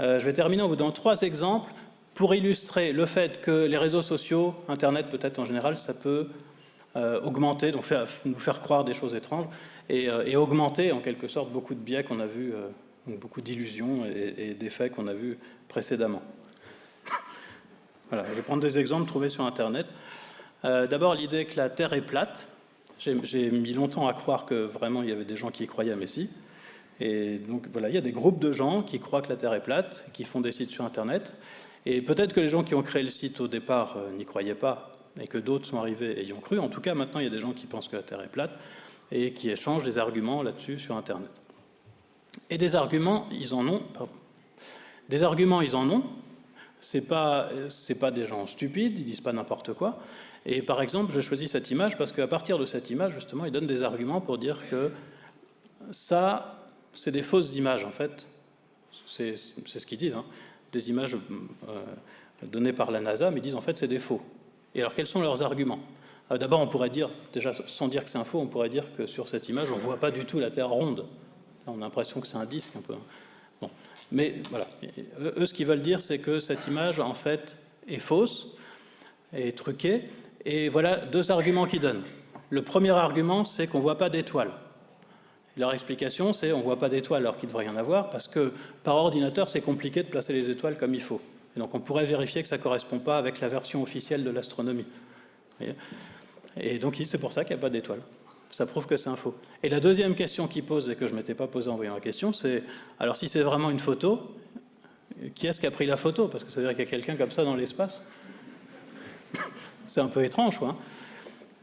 Je vais terminer en vous donnant 3 exemples pour illustrer le fait que les réseaux sociaux, Internet peut-être en général, ça peut augmenter, donc nous faire croire des choses étranges, et augmenter en quelque sorte beaucoup de biais qu'on a vus, beaucoup d'illusions et d'effets qu'on a vus précédemment. Voilà, je vais prendre des exemples trouvés sur Internet. D'abord, l'idée que la Terre est plate. J'ai mis longtemps à croire que vraiment il y avait des gens qui y croyaient, mais si. Et donc voilà, il y a des groupes de gens qui croient que la Terre est plate, qui font des sites sur Internet. Et peut-être que les gens qui ont créé le site au départ n'y croyaient pas, et que d'autres sont arrivés et y ont cru. En tout cas, maintenant, il y a des gens qui pensent que la Terre est plate et qui échangent des arguments là-dessus sur Internet. Et des arguments, ils en ont. Pardon. Des arguments, ils en ont. C'est pas des gens stupides, ils disent pas n'importe quoi. Et par exemple, j'ai choisi cette image parce qu'à partir de cette image, justement, ils donnent des arguments pour dire que ça, c'est des fausses images, en fait. C'est ce qu'ils disent, hein. Des images données par la NASA, mais ils disent en fait c'est des faux. Et alors quels sont leurs arguments? D'abord, on pourrait dire, déjà sans dire que c'est un faux, on pourrait dire que sur cette image, on ne voit pas du tout la Terre ronde. On a l'impression que c'est un disque un peu. Bon. Mais voilà, eux, ce qu'ils veulent dire, c'est que cette image, en fait, est fausse, est truquée. Et voilà 2 arguments qu'ils donnent. Le premier argument, c'est qu'on ne voit pas d'étoiles. Leur explication, c'est qu'on ne voit pas d'étoiles alors qu'il devrait y en avoir, parce que par ordinateur, c'est compliqué de placer les étoiles comme il faut. Et donc on pourrait vérifier que ça ne correspond pas avec la version officielle de l'astronomie. Et donc c'est pour ça qu'il n'y a pas d'étoiles. Ça prouve que c'est un faux. Et la deuxième question qu'ils posent, et que je ne m'étais pas posée en voyant la question, c'est, alors si c'est vraiment une photo, qui est-ce qui a pris la photo? Parce que ça veut dire qu'il y a quelqu'un comme ça dans l'espace. C'est un peu étrange, quoi.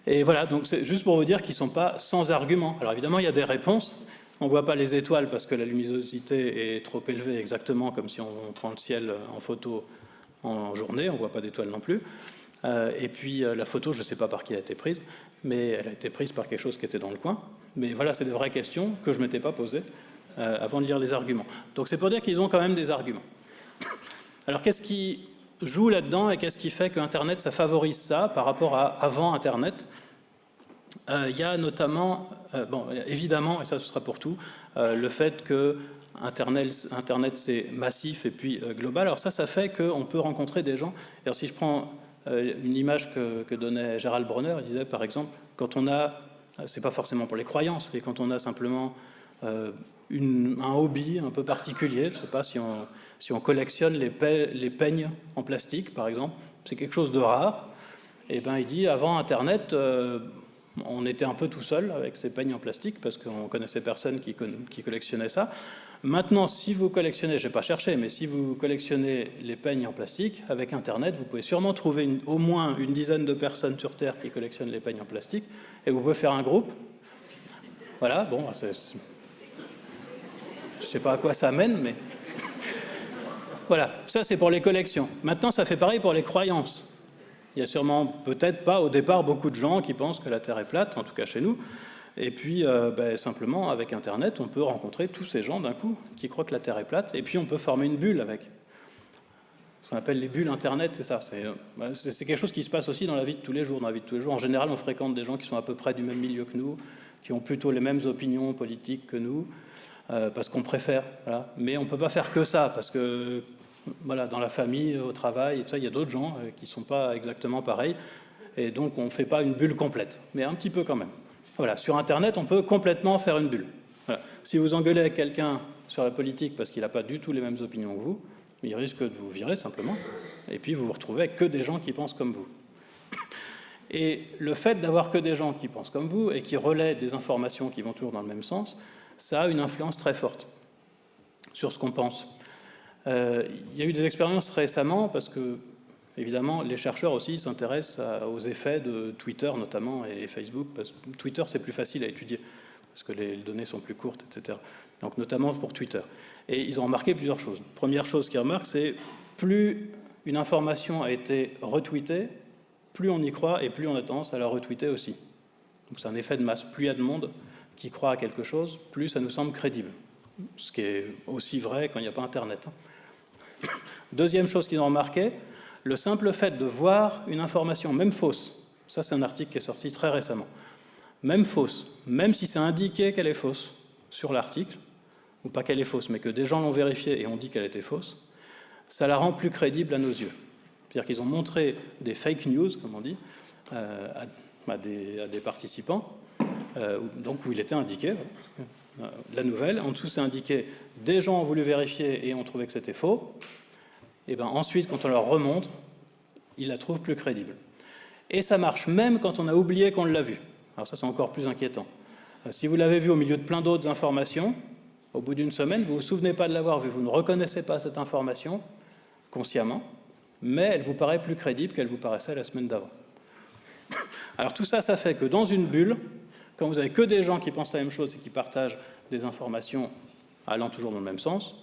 Et voilà, donc c'est juste pour vous dire qu'ils ne sont pas sans argument. Alors évidemment, il y a des réponses. On ne voit pas les étoiles parce que la luminosité est trop élevée, exactement comme si on prend le ciel en photo en journée. On ne voit pas d'étoiles non plus. Et puis la photo, je ne sais pas par qui elle a été prise, mais elle a été prise par quelque chose qui était dans le coin. Mais voilà, c'est des vraies questions que je ne m'étais pas posées avant de lire les arguments. Donc c'est pour dire qu'ils ont quand même des arguments. Alors qu'est-ce qui joue là-dedans et qu'est-ce qui fait que Internet, ça favorise ça par rapport à avant Internet? Il y a notamment, bon, évidemment, et ça ce sera pour tout, le fait que Internet c'est massif et puis global. Alors ça fait qu'on peut rencontrer des gens. Alors si je prends une image que donnait Gérald Bronner, il disait par exemple, quand on a, c'est pas forcément pour les croyances, mais quand on a simplement un hobby un peu particulier, je ne sais pas si on collectionne les peignes en plastique, par exemple, c'est quelque chose de rare, et ben il dit, avant Internet, on était un peu tout seul avec ces peignes en plastique, parce qu'on connaissait personne qui collectionnait ça. Maintenant, si vous collectionnez, je n'ai pas cherché, mais si vous collectionnez les peignes en plastique, avec Internet, vous pouvez sûrement trouver au moins une dizaine de personnes sur Terre qui collectionnent les peignes en plastique, et vous pouvez faire un groupe. Voilà, bon, je ne sais pas à quoi ça mène, mais... Voilà, ça c'est pour les collections. Maintenant, ça fait pareil pour les croyances. Il y a sûrement, peut-être pas au départ, beaucoup de gens qui pensent que la Terre est plate, en tout cas chez nous. Et puis, simplement, avec Internet, on peut rencontrer tous ces gens d'un coup qui croient que la Terre est plate, et puis on peut former une bulle avec. Ce qu'on appelle les bulles Internet, c'est ça. C'est quelque chose qui se passe aussi dans la vie de tous les jours. Dans la vie de tous les jours, en général, on fréquente des gens qui sont à peu près du même milieu que nous, qui ont plutôt les mêmes opinions politiques que nous, parce qu'on préfère. Voilà. Mais on ne peut pas faire que ça, parce que voilà, dans la famille, au travail, tout ça, il y a d'autres gens qui ne sont pas exactement pareils, et donc on ne fait pas une bulle complète, mais un petit peu quand même. Voilà, sur Internet, on peut complètement faire une bulle. Voilà. Si vous engueulez avec quelqu'un sur la politique parce qu'il n'a pas du tout les mêmes opinions que vous, il risque de vous virer simplement, et puis vous vous retrouvez avec que des gens qui pensent comme vous. Et le fait d'avoir que des gens qui pensent comme vous et qui relaient des informations qui vont toujours dans le même sens, ça a une influence très forte sur ce qu'on pense. Il y a eu des expériences récemment parce que, évidemment, les chercheurs aussi s'intéressent aux effets de Twitter notamment et Facebook. Parce que Twitter, c'est plus facile à étudier parce que les données sont plus courtes, etc. Donc, notamment pour Twitter. Et ils ont remarqué plusieurs choses. Première chose qu'ils remarquent, c'est plus une information a été retweetée, plus on y croit et plus on a tendance à la retweeter aussi. Donc, c'est un effet de masse. Plus il y a de monde qui croit à quelque chose, plus ça nous semble crédible. Ce qui est aussi vrai quand il n'y a pas Internet. Deuxième chose qu'ils ont remarqué, le simple fait de voir une information, même fausse, ça c'est un article qui est sorti très récemment, même fausse, même si c'est indiqué qu'elle est fausse sur l'article, ou pas qu'elle est fausse, mais que des gens l'ont vérifiée et ont dit qu'elle était fausse, ça la rend plus crédible à nos yeux. C'est-à-dire qu'ils ont montré des fake news, comme on dit, à des participants, donc où il était indiqué la nouvelle. En dessous, c'est indiqué des gens ont voulu vérifier et ont trouvé que c'était faux. Et bien ensuite, quand on leur remontre, ils la trouvent plus crédible. Et ça marche même quand on a oublié qu'on l'a vu. Alors ça, c'est encore plus inquiétant. Si vous l'avez vu au milieu de plein d'autres informations, au bout d'une semaine, vous ne vous souvenez pas de l'avoir vu, vous ne reconnaissez pas cette information consciemment, mais elle vous paraît plus crédible qu'elle vous paraissait la semaine d'avant. Alors tout ça, ça fait que dans une bulle, quand vous n'avez que des gens qui pensent la même chose et qui partagent des informations allant toujours dans le même sens,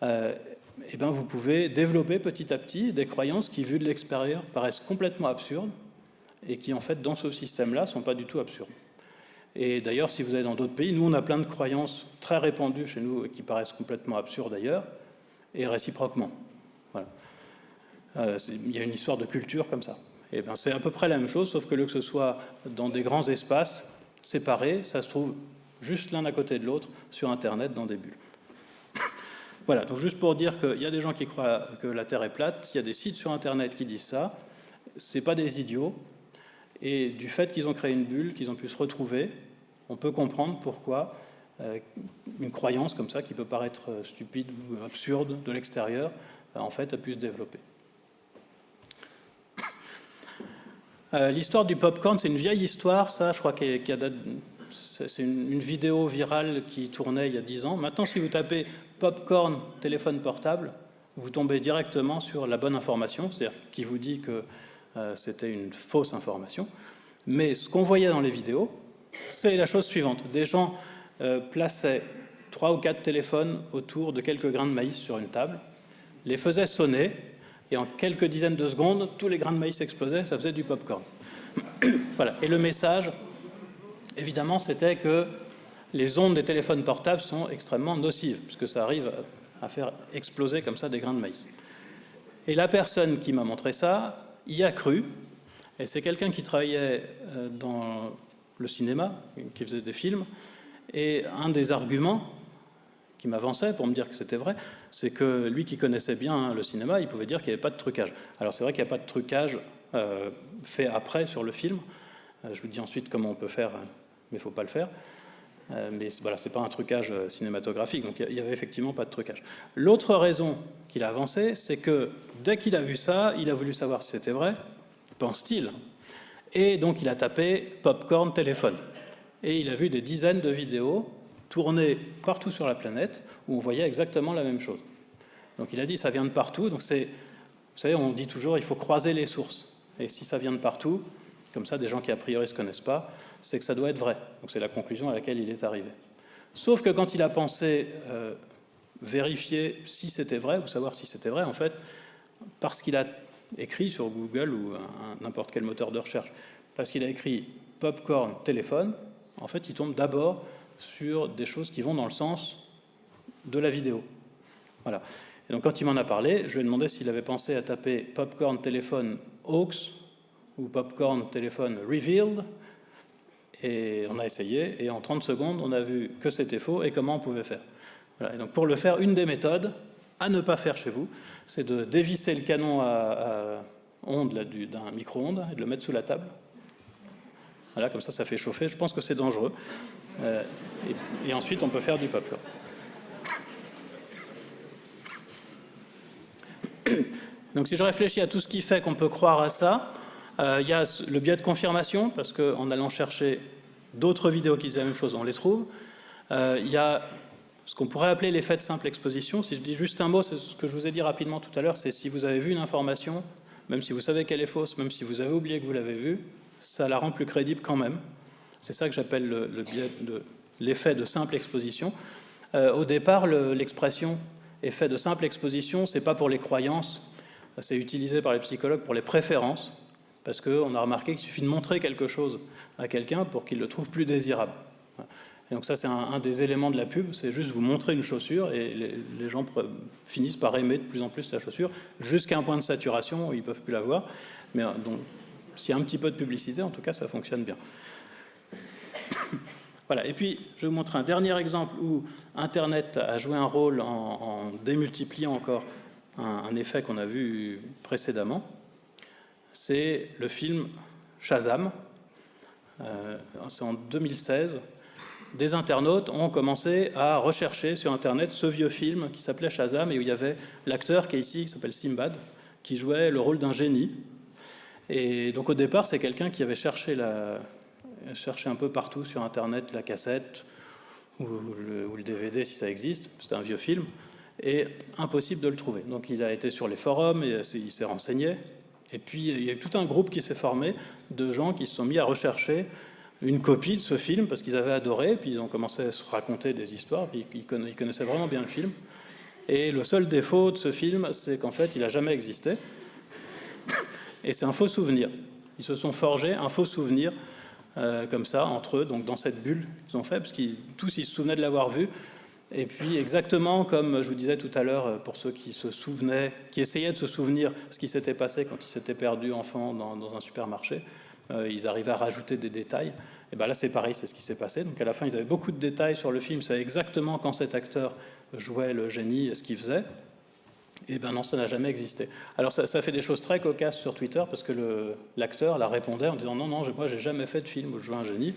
eh bien vous pouvez développer petit à petit des croyances qui, vues de l'extérieur, paraissent complètement absurdes et qui, en fait, dans ce système-là, ne sont pas du tout absurdes. Et d'ailleurs, si vous allez dans d'autres pays, nous, on a plein de croyances très répandues chez nous et qui paraissent complètement absurdes d'ailleurs, et réciproquement. Voilà. Il y a une histoire de culture comme ça. Et bien, c'est à peu près la même chose, sauf que lieu que ce soit dans des grands espaces séparés, ça se trouve juste l'un à côté de l'autre sur Internet, dans des bulles. Voilà, donc juste pour dire qu'il y a des gens qui croient que la Terre est plate, il y a des sites sur Internet qui disent ça, c'est pas des idiots, et du fait qu'ils ont créé une bulle, qu'ils ont pu se retrouver, on peut comprendre pourquoi une croyance comme ça, qui peut paraître stupide ou absurde de l'extérieur, en fait, a pu se développer. L'histoire du popcorn, c'est une vieille histoire, ça, je crois c'est une vidéo virale qui tournait il y a 10 ans. Maintenant, si vous tapez popcorn téléphone portable, vous tombez directement sur la bonne information, c'est-à-dire qui vous dit que c'était une fausse information. Mais ce qu'on voyait dans les vidéos, c'est la chose suivante. Des gens plaçaient 3 ou 4 téléphones autour de quelques grains de maïs sur une table, les faisaient sonner, et en quelques dizaines de secondes, tous les grains de maïs explosaient, ça faisait du popcorn. Voilà. Et le message, évidemment, c'était que les ondes des téléphones portables sont extrêmement nocives, puisque ça arrive à faire exploser comme ça des grains de maïs. Et la personne qui m'a montré ça y a cru, et c'est quelqu'un qui travaillait dans le cinéma, qui faisait des films, et un des arguments qui m'avançait pour me dire que c'était vrai, c'est que lui qui connaissait bien le cinéma, il pouvait dire qu'il n'y avait pas de trucage. Alors c'est vrai qu'il n'y a pas de trucage fait après sur le film. Je vous dis ensuite comment on peut faire, mais il ne faut pas le faire. Mais voilà, ce n'est pas un trucage cinématographique, donc il n'y avait effectivement pas de trucage. L'autre raison qu'il a avancée, c'est que dès qu'il a vu ça, il a voulu savoir si c'était vrai, pense-t-il, et donc il a tapé « popcorn téléphone ». Et il a vu des dizaines de vidéos tournées partout sur la planète où on voyait exactement la même chose. Donc il a dit « ça vient de partout », donc c'est, vous savez, on dit toujours « il faut croiser les sources ». Et si ça vient de partout, comme ça, des gens qui a priori ne se connaissent pas, c'est que ça doit être vrai. Donc c'est la conclusion à laquelle il est arrivé. Sauf que quand il a pensé vérifier si c'était vrai, ou savoir si c'était vrai, en fait, parce qu'il a écrit sur Google ou n'importe quel moteur de recherche, parce qu'il a écrit « popcorn téléphone », en fait, il tombe d'abord sur des choses qui vont dans le sens de la vidéo. Voilà. Et donc quand il m'en a parlé, je lui ai demandé s'il avait pensé à taper « popcorn téléphone hoax » ou popcorn téléphone revealed, et on a essayé, et en 30 secondes, on a vu que c'était faux et comment on pouvait faire. Voilà. Et donc pour le faire, une des méthodes à ne pas faire chez vous, c'est de dévisser le canon à ondes d'un micro-ondes et de le mettre sous la table. Voilà, comme ça fait chauffer. Je pense que c'est dangereux. Et ensuite, on peut faire du popcorn. Donc si je réfléchis à tout ce qui fait qu'on peut croire à ça, il y a le biais de confirmation, parce qu'en allant chercher d'autres vidéos qui disent la même chose, on les trouve. Il y a ce qu'on pourrait appeler l'effet de simple exposition. Si je dis juste un mot, c'est ce que je vous ai dit rapidement tout à l'heure, c'est si vous avez vu une information, même si vous savez qu'elle est fausse, même si vous avez oublié que vous l'avez vue, ça la rend plus crédible quand même. C'est ça que j'appelle l'effet de simple exposition. Au départ, l'expression effet de simple exposition, c'est pas pour les croyances, c'est utilisé par les psychologues pour les préférences, parce qu'on a remarqué qu'il suffit de montrer quelque chose à quelqu'un pour qu'il le trouve plus désirable. Et donc ça, c'est un des éléments de la pub, c'est juste vous montrer une chaussure et les gens finissent par aimer de plus en plus la chaussure, jusqu'à un point de saturation où ils ne peuvent plus la voir. Mais donc, s'il y a un petit peu de publicité, en tout cas, ça fonctionne bien. Voilà. Et puis, je vais vous montrer un dernier exemple où Internet a joué un rôle en démultipliant encore un effet qu'on a vu précédemment. C'est le film Shazam. C'est en 2016. Des internautes ont commencé à rechercher sur Internet ce vieux film qui s'appelait Shazam et où il y avait l'acteur qui est ici, qui s'appelle Simbad, qui jouait le rôle d'un génie. Et donc au départ, c'est quelqu'un qui avait cherché un peu partout sur Internet la cassette ou le DVD si ça existe. C'était un vieux film et impossible de le trouver. Donc il a été sur les forums et il s'est renseigné. Et puis il y a eu tout un groupe qui s'est formé de gens qui se sont mis à rechercher une copie de ce film parce qu'ils avaient adoré, puis ils ont commencé à se raconter des histoires, puis ils connaissaient vraiment bien le film. Et le seul défaut de ce film, c'est qu'en fait, il n'a jamais existé. Et c'est un faux souvenir. Ils se sont forgés un faux souvenir, comme ça, entre eux, donc dans cette bulle qu'ils ont fait, parce qu'ils tous ils se souvenaient de l'avoir vu. Et puis, exactement comme je vous disais tout à l'heure, pour ceux qui se souvenaient, qui essayaient de se souvenir ce qui s'était passé quand ils s'étaient perdus enfants dans un supermarché, ils arrivaient à rajouter des détails. Et bien là, c'est pareil, c'est ce qui s'est passé. Donc à la fin, ils avaient beaucoup de détails sur le film, ils savaient exactement quand cet acteur jouait le génie et ce qu'il faisait. Et bien non, ça n'a jamais existé. Alors ça fait des choses très cocasses sur Twitter, parce que l'acteur la répondait en disant « Non, moi, j'ai jamais fait de film où je joue un génie ».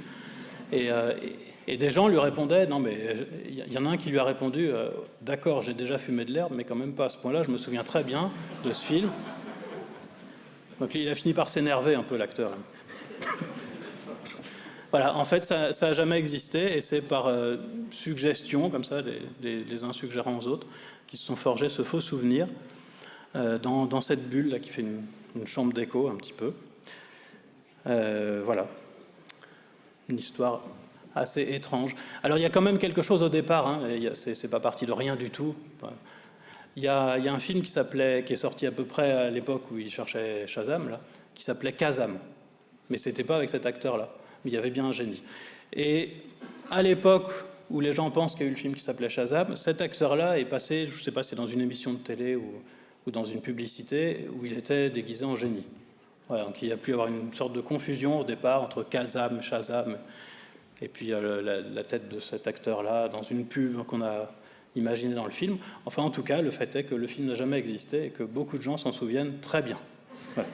Et des gens lui répondaient, non mais il y en a un qui lui a répondu d'accord, j'ai déjà fumé de l'herbe, mais quand même pas à ce point-là, je me souviens très bien de ce film. Donc il a fini par s'énerver un peu, l'acteur. Voilà, en fait, ça n'a jamais existé, et c'est par suggestion, comme ça, les uns suggérant aux autres, qui se sont forgés ce faux souvenir dans cette bulle là qui fait une chambre d'écho un petit peu. Voilà, une histoire assez étrange. Alors il y a quand même quelque chose au départ, hein, c'est pas parti de rien du tout. Il y a un film qui est sorti à peu près à l'époque où il cherchait Shazam, là, qui s'appelait Kazam. Mais c'était pas avec cet acteur-là, mais il y avait bien un génie. Et à l'époque où les gens pensent qu'il y a eu le film qui s'appelait Shazam, cet acteur-là est passé, je ne sais pas si c'est dans une émission de télé ou dans une publicité, où il était déguisé en génie. Voilà, donc il y a pu y avoir une sorte de confusion au départ entre Kazam, Shazam, et puis la tête de cet acteur-là dans une pub qu'on a imaginée dans le film. Enfin, en tout cas, le fait est que le film n'a jamais existé et que beaucoup de gens s'en souviennent très bien. Voilà.